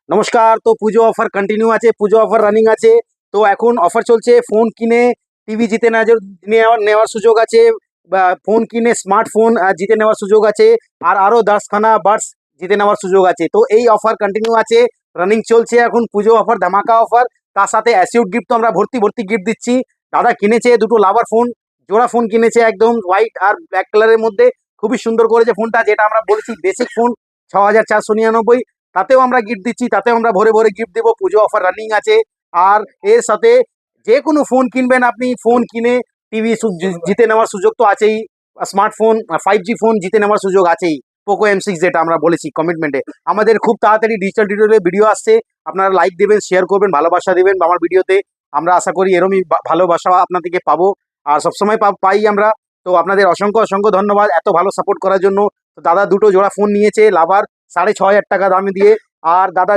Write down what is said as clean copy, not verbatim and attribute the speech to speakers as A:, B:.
A: নমস্কার। তো পুজো offer continue আছে, পুজো অফার রানিং আছে। তো এখন অফার চলছে, ফোন কিনে টিভি জিতে নেওয়ার সুযোগ আছে, বা ফোন কিনে স্মার্টফোন জিতে নেওয়ার সুযোগ আছে, আর আরও 10খানা বাডস জিতে নেওয়ার সুযোগ আছে। তো এই অফার কন্টিনিউ আছে, রানিং চলছে এখন পুজো অফার, ধামাকা অফার। তার সাথে অ্যাসিউড গিফট তো আমরা ভর্তি ভর্তি গিফট দিচ্ছি। দাদা কিনেছে দুটো লাভার ফোন, জোড়া ফোন কিনেছে, একদম হোয়াইট আর ব্ল্যাক কালারের মধ্যে। খুবই সুন্দর করেছে ফোনটা, যেটা আমরা বলেছি বেসিক ফোন 6499, তাতেও আমরা গিফট দিচ্ছি, তাতেও আমরা ভরে ভরে গিফট দেবো। পুজো অফার রানিং আছে। আর এর সাথে যে কোনো ফোন কিনবেন আপনি, ফোন কিনে টিভি জিতে নেওয়ার সুযোগ তো আছেই, স্মার্টফোন 5G ফোন জিতে নেওয়ার সুযোগ আছেই। পোকো M6, যেটা আমরা বলেছি কমিটমেন্টে। আমাদের খুব তাড়াতাড়ি ডিজিটাল টিউটোরিয়ালে ভিডিও আসছে, আপনারা লাইক দেবেন, শেয়ার করবেন, ভালোবাসা দেবেন আমার ভিডিওতে। আমরা আশা করি এরমই ভালোবাসা আপনার থেকে পাবো, আর সবসময় পাই আমরা। তো আপনাদের অসংখ্য অসংখ্য ধন্যবাদ এত ভালো সাপোর্ট করার জন্য। তো দাদা দুটো জোড়া ফোন নিয়েছে লাভার, 6500 টাকা দামে দিয়ে। আর দাদা